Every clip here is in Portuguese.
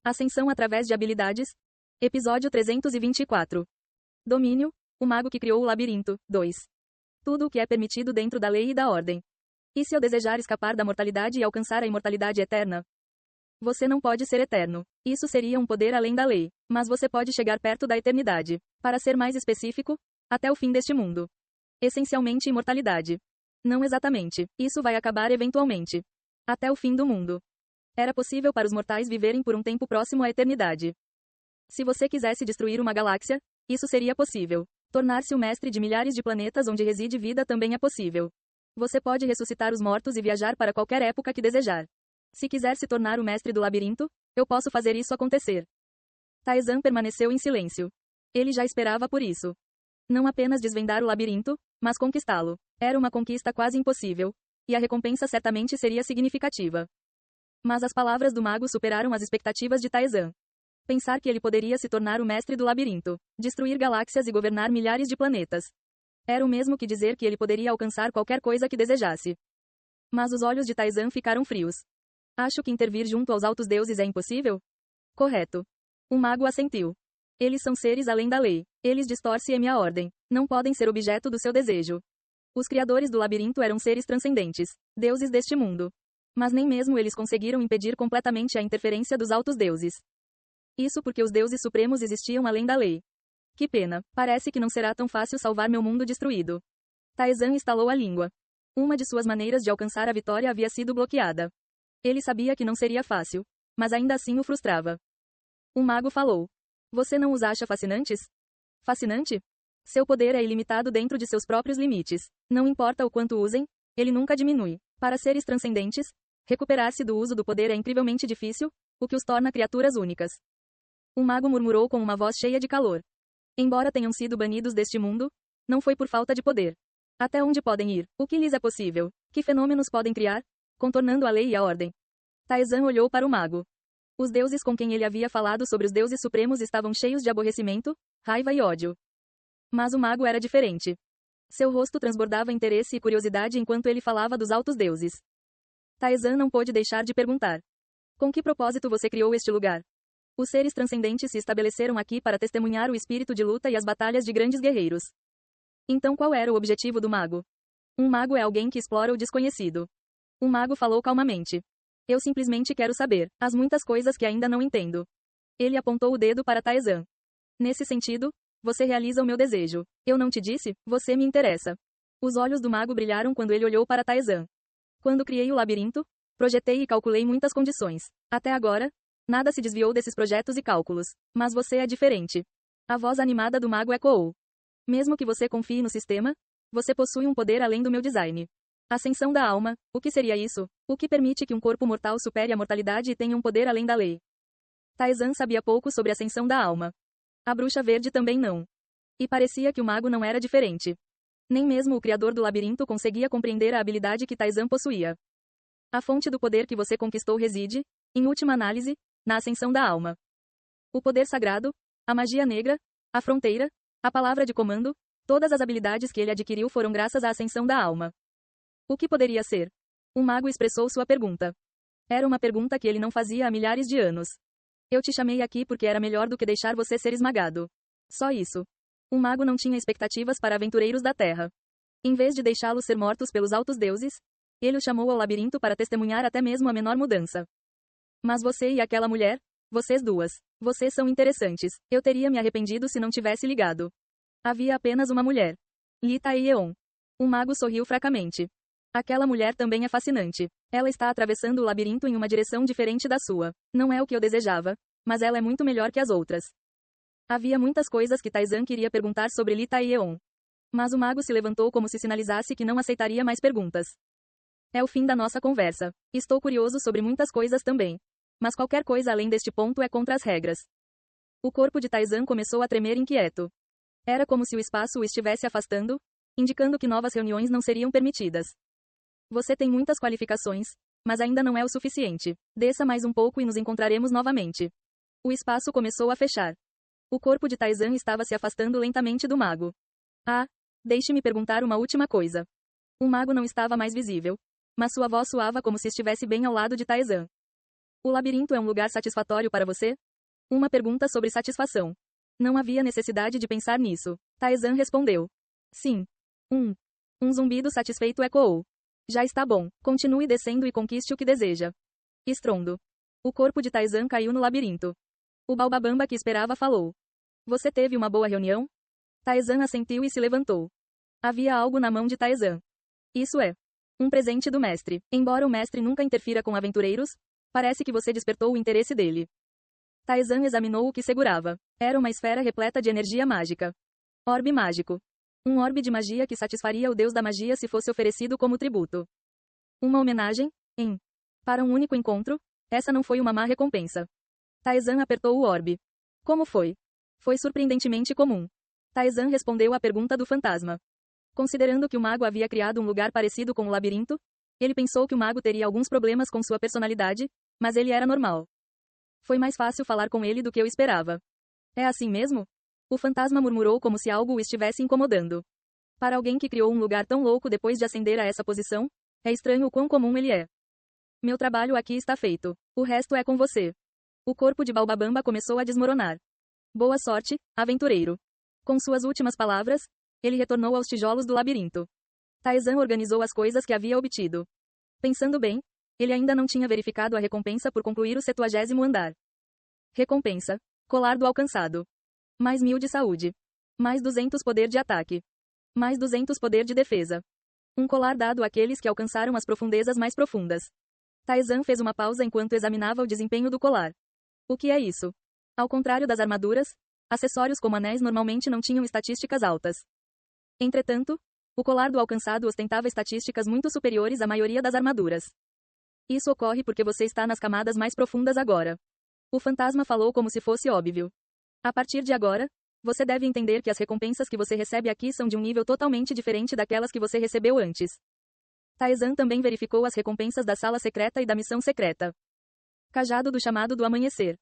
Ascensão através de habilidades. Episódio 324. Domínio, o mago que criou o labirinto. 2. Tudo o que é permitido dentro da lei e da ordem. E se eu desejar escapar da mortalidade e alcançar a imortalidade eterna? Você não pode ser eterno. Isso seria um poder além da lei. Mas você pode chegar perto da eternidade. Para ser mais específico, até o fim deste mundo. Essencialmente imortalidade. Não exatamente. Isso vai acabar eventualmente. Até o fim do mundo. Era possível para os mortais viverem por um tempo próximo à eternidade. Se você quisesse destruir uma galáxia, isso seria possível. Tornar-se o mestre de milhares de planetas onde reside vida também é possível. Você pode ressuscitar os mortos e viajar para qualquer época que desejar. Se quiser se tornar o mestre do labirinto, eu posso fazer isso acontecer. Taizan permaneceu em silêncio. Ele já esperava por isso. Não apenas desvendar o labirinto, mas conquistá-lo. Era uma conquista quase impossível, e a recompensa certamente seria significativa. Mas as palavras do mago superaram as expectativas de Taizan. Pensar que ele poderia se tornar o mestre do labirinto, destruir galáxias e governar milhares de planetas. Era o mesmo que dizer que ele poderia alcançar qualquer coisa que desejasse. Mas os olhos de Taizan ficaram frios. Acho que intervir junto aos altos deuses é impossível? Correto. O mago assentiu. Eles são seres além da lei. Eles distorcem a ordem. Não podem ser objeto do seu desejo. Os criadores do labirinto eram seres transcendentes, deuses deste mundo. Mas nem mesmo eles conseguiram impedir completamente a interferência dos altos deuses. Isso porque os deuses supremos existiam além da lei. Que pena, parece que não será tão fácil salvar meu mundo destruído. Taizan estalou a língua. Uma de suas maneiras de alcançar a vitória havia sido bloqueada. Ele sabia que não seria fácil, mas ainda assim o frustrava. O mago falou. Você não os acha fascinantes? Fascinante? Seu poder é ilimitado dentro de seus próprios limites. Não importa o quanto usem, ele nunca diminui. Para seres transcendentes, recuperar-se do uso do poder é incrivelmente difícil, o que os torna criaturas únicas. O mago murmurou com uma voz cheia de calor. Embora tenham sido banidos deste mundo, não foi por falta de poder. Até onde podem ir? O que lhes é possível? Que fenômenos podem criar? Contornando a lei e a ordem. Taizan olhou para o mago. Os deuses com quem ele havia falado sobre os deuses supremos estavam cheios de aborrecimento, raiva e ódio. Mas o mago era diferente. Seu rosto transbordava interesse e curiosidade enquanto ele falava dos altos deuses. Taizan não pôde deixar de perguntar. Com que propósito você criou este lugar? Os seres transcendentes se estabeleceram aqui para testemunhar o espírito de luta e as batalhas de grandes guerreiros. Então qual era o objetivo do mago? Um mago é alguém que explora o desconhecido. O mago falou calmamente. Eu simplesmente quero saber as muitas coisas que ainda não entendo. Ele apontou o dedo para Taizan. Nesse sentido, você realiza o meu desejo. Eu não te disse, você me interessa. Os olhos do mago brilharam quando ele olhou para Taizan. Quando criei o labirinto, projetei e calculei muitas condições. Até agora, nada se desviou desses projetos e cálculos. Mas você é diferente. A voz animada do mago ecoou. Mesmo que você confie no sistema, você possui um poder além do meu design. Ascensão da alma, o que seria isso? O que permite que um corpo mortal supere a mortalidade e tenha um poder além da lei? Taizan sabia pouco sobre a ascensão da alma. A bruxa verde também não. E parecia que o mago não era diferente. Nem mesmo o criador do labirinto conseguia compreender a habilidade que Taizan possuía. A fonte do poder que você conquistou reside, em última análise, na ascensão da alma. O poder sagrado, a magia negra, a fronteira, a palavra de comando, todas as habilidades que ele adquiriu foram graças à ascensão da alma. O que poderia ser? O mago expressou sua pergunta. Era uma pergunta que ele não fazia há milhares de anos. Eu te chamei aqui porque era melhor do que deixar você ser esmagado. Só isso. O mago não tinha expectativas para aventureiros da terra. Em vez de deixá-los ser mortos pelos altos deuses, ele os chamou ao labirinto para testemunhar até mesmo a menor mudança. Mas você e aquela mulher, vocês duas, vocês são interessantes. Eu teria me arrependido se não tivesse ligado. Havia apenas uma mulher. Li Taeyeon. O mago sorriu fracamente. Aquela mulher também é fascinante. Ela está atravessando o labirinto em uma direção diferente da sua. Não é o que eu desejava, mas ela é muito melhor que as outras. Havia muitas coisas que Taizan queria perguntar sobre Li Taeyeon. Mas o mago se levantou como se sinalizasse que não aceitaria mais perguntas. É o fim da nossa conversa. Estou curioso sobre muitas coisas também. Mas qualquer coisa além deste ponto é contra as regras. O corpo de Taizan começou a tremer inquieto. Era como se o espaço o estivesse afastando, indicando que novas reuniões não seriam permitidas. Você tem muitas qualificações, mas ainda não é o suficiente. Desça mais um pouco e nos encontraremos novamente. O espaço começou a fechar. O corpo de Taizan estava se afastando lentamente do mago. Ah, deixe-me perguntar uma última coisa. O mago não estava mais visível, mas sua voz soava como se estivesse bem ao lado de Taizan. O labirinto é um lugar satisfatório para você? Uma pergunta sobre satisfação. Não havia necessidade de pensar nisso. Taizan respondeu. Sim. Um zumbido satisfeito ecoou. Já está bom. Continue descendo e conquiste o que deseja. Estrondo. O corpo de Taizan caiu no labirinto. O Baobabamba que esperava falou. Você teve uma boa reunião? Taizan assentiu e se levantou. Havia algo na mão de Taizan. Isso é. Um presente do mestre. Embora o mestre nunca interfira com aventureiros, parece que você despertou o interesse dele. Taizan examinou o que segurava. Era uma esfera repleta de energia mágica. Orbe mágico. Um orbe de magia que satisfaria o deus da magia se fosse oferecido como tributo. Uma homenagem? Para um único encontro? Essa não foi uma má recompensa. Taizan apertou o orbe. Como foi? Foi surpreendentemente comum. Taizan respondeu à pergunta do fantasma. Considerando que o mago havia criado um lugar parecido com o labirinto, ele pensou que o mago teria alguns problemas com sua personalidade, mas ele era normal. Foi mais fácil falar com ele do que eu esperava. É assim mesmo? O fantasma murmurou como se algo o estivesse incomodando. Para alguém que criou um lugar tão louco depois de ascender a essa posição, é estranho o quão comum ele é. Meu trabalho aqui está feito. O resto é com você. O corpo de Baobabamba começou a desmoronar. Boa sorte, aventureiro. Com suas últimas palavras, ele retornou aos tijolos do labirinto. Taizan organizou as coisas que havia obtido. Pensando bem, ele ainda não tinha verificado a recompensa por concluir o 70º andar. Recompensa. Colar do alcançado. Mais 1000 de saúde. Mais 200 poder de ataque. Mais 200 poder de defesa. Um colar dado àqueles que alcançaram as profundezas mais profundas. Taizan fez uma pausa enquanto examinava o desempenho do colar. O que é isso? Ao contrário das armaduras, acessórios como anéis normalmente não tinham estatísticas altas. Entretanto, o colar do alcançado ostentava estatísticas muito superiores à maioria das armaduras. Isso ocorre porque você está nas camadas mais profundas agora. O fantasma falou como se fosse óbvio. A partir de agora, você deve entender que as recompensas que você recebe aqui são de um nível totalmente diferente daquelas que você recebeu antes. Taizan também verificou as recompensas da sala secreta e da missão secreta. Cajado do chamado do amanhecer.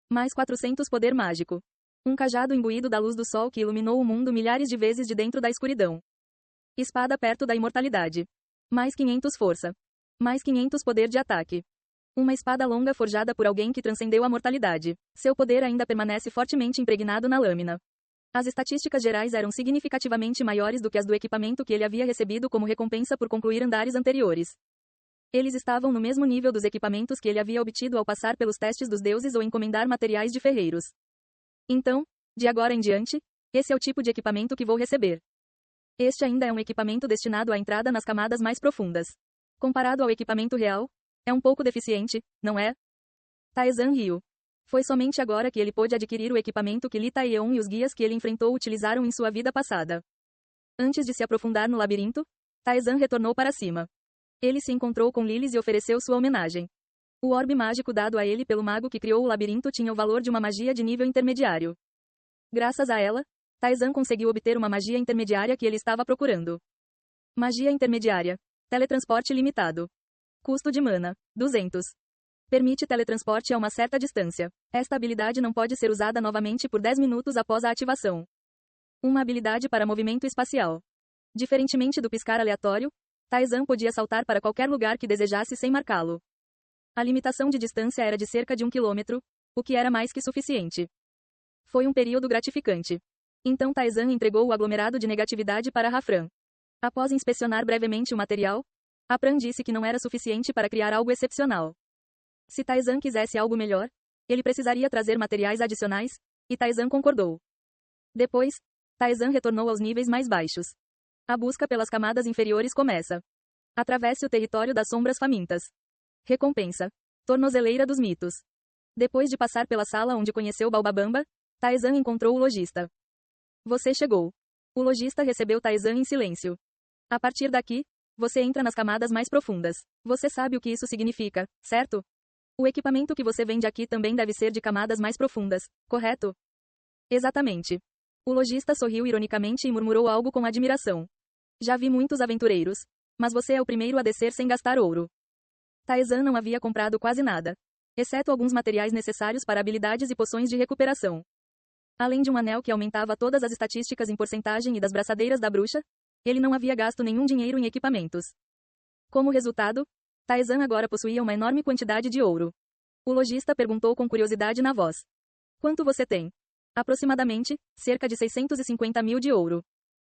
Mais 400 poder mágico. Um cajado imbuído da luz do sol que iluminou o mundo milhares de vezes de dentro da escuridão. Espada perto da imortalidade. Mais 500 força. Mais 500 poder de ataque. Uma espada longa forjada por alguém que transcendeu a mortalidade. Seu poder ainda permanece fortemente impregnado na lâmina. As estatísticas gerais eram significativamente maiores do que as do equipamento que ele havia recebido como recompensa por concluir andares anteriores. Eles estavam no mesmo nível dos equipamentos que ele havia obtido ao passar pelos testes dos deuses ou encomendar materiais de ferreiros. Então, de agora em diante, esse é o tipo de equipamento que vou receber. Este ainda é um equipamento destinado à entrada nas camadas mais profundas. Comparado ao equipamento real, é um pouco deficiente, não é? Taizan riu. Foi somente agora que ele pôde adquirir o equipamento que Li Taeyeon e os guias que ele enfrentou utilizaram em sua vida passada. Antes de se aprofundar no labirinto, Taizan retornou para cima. Ele se encontrou com Lilith e ofereceu sua homenagem. O orbe mágico dado a ele pelo mago que criou o labirinto tinha o valor de uma magia de nível intermediário. Graças a ela, Taizan conseguiu obter uma magia intermediária que ele estava procurando. Magia intermediária. Teletransporte limitado. Custo de mana: 200. Permite teletransporte a uma certa distância. Esta habilidade não pode ser usada novamente por 10 minutos após a ativação. Uma habilidade para movimento espacial. Diferentemente do piscar aleatório, Taizan podia saltar para qualquer lugar que desejasse sem marcá-lo. A limitação de distância era de cerca de 1 quilômetro, o que era mais que suficiente. Foi um período gratificante. Então Taizan entregou o aglomerado de negatividade para Rafran. Após inspecionar brevemente o material, Apran disse que não era suficiente para criar algo excepcional. Se Taizan quisesse algo melhor, ele precisaria trazer materiais adicionais, e Taizan concordou. Depois, Taizan retornou aos níveis mais baixos. A busca pelas camadas inferiores começa. Atravesse o território das sombras famintas. Recompensa: tornozeleira dos mitos. Depois de passar pela sala onde conheceu Baobabamba, Taizan encontrou o lojista. Você chegou. O lojista recebeu Taizan em silêncio. A partir daqui, você entra nas camadas mais profundas. Você sabe o que isso significa, certo? O equipamento que você vende aqui também deve ser de camadas mais profundas, correto? Exatamente. O lojista sorriu ironicamente e murmurou algo com admiração. Já vi muitos aventureiros, mas você é o primeiro a descer sem gastar ouro. Taizan não havia comprado quase nada, exceto alguns materiais necessários para habilidades e poções de recuperação. Além de um anel que aumentava todas as estatísticas em porcentagem e das braçadeiras da bruxa, ele não havia gasto nenhum dinheiro em equipamentos. Como resultado, Taizan agora possuía uma enorme quantidade de ouro. O lojista perguntou com curiosidade na voz. Quanto você tem? Aproximadamente, cerca de 650 mil de ouro.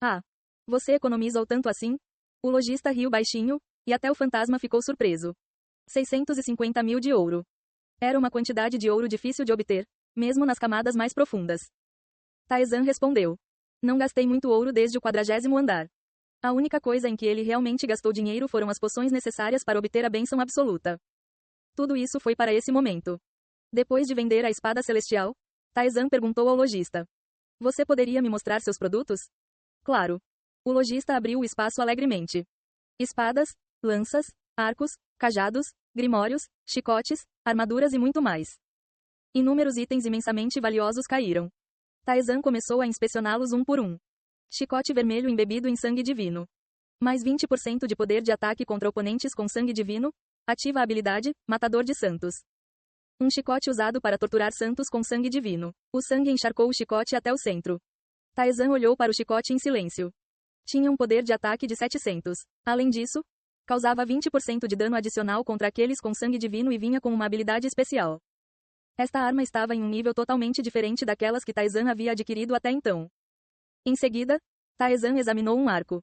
Ah, você economizou tanto assim? O lojista riu baixinho, e até o fantasma ficou surpreso. 650 mil de ouro. Era uma quantidade de ouro difícil de obter, mesmo nas camadas mais profundas. Taizan respondeu. Não gastei muito ouro desde o 40º andar. A única coisa em que ele realmente gastou dinheiro foram as poções necessárias para obter a bênção absoluta. Tudo isso foi para esse momento. Depois de vender a espada celestial, Taizan perguntou ao lojista. Você poderia me mostrar seus produtos? Claro. O lojista abriu o espaço alegremente. Espadas, lanças, arcos, cajados, grimórios, chicotes, armaduras e muito mais. Inúmeros itens imensamente valiosos caíram. Taizan começou a inspecioná-los um por um. Chicote vermelho embebido em sangue divino. Mais 20% de poder de ataque contra oponentes com sangue divino. Ativa a habilidade, Matador de Santos. Um chicote usado para torturar santos com sangue divino. O sangue encharcou o chicote até o centro. Taizan olhou para o chicote em silêncio. Tinha um poder de ataque de 700. Além disso, causava 20% de dano adicional contra aqueles com sangue divino e vinha com uma habilidade especial. Esta arma estava em um nível totalmente diferente daquelas que Taizan havia adquirido até então. Em seguida, Taizan examinou um arco.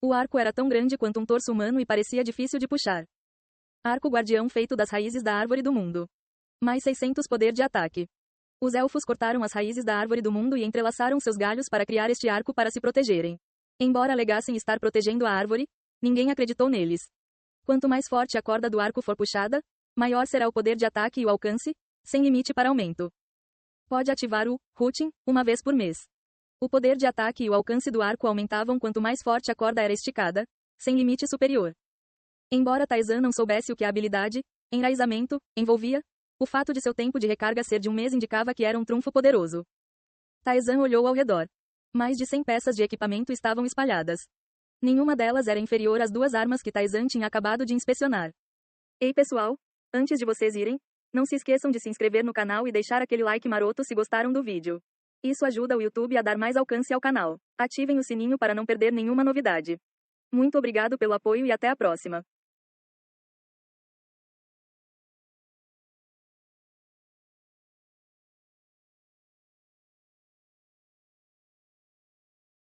O arco era tão grande quanto um torso humano e parecia difícil de puxar. Arco guardião feito das raízes da árvore do mundo. Mais 600 poder de ataque. Os elfos cortaram as raízes da árvore do mundo e entrelaçaram seus galhos para criar este arco para se protegerem. Embora alegassem estar protegendo a árvore, ninguém acreditou neles. Quanto mais forte a corda do arco for puxada, maior será o poder de ataque e o alcance, sem limite para aumento. Pode ativar o routing uma vez por mês. O poder de ataque e o alcance do arco aumentavam quanto mais forte a corda era esticada, sem limite superior. Embora Taizan não soubesse o que a habilidade, enraizamento, envolvia, o fato de seu tempo de recarga ser de um mês indicava que era um trunfo poderoso. Taizan olhou ao redor. Mais de 100 peças de equipamento estavam espalhadas. Nenhuma delas era inferior às 2 armas que Taizan tinha acabado de inspecionar. Ei pessoal, antes de vocês irem, não se esqueçam de se inscrever no canal e deixar aquele like maroto se gostaram do vídeo. Isso ajuda o YouTube a dar mais alcance ao canal. Ativem o sininho para não perder nenhuma novidade. Muito obrigado pelo apoio e até a próxima.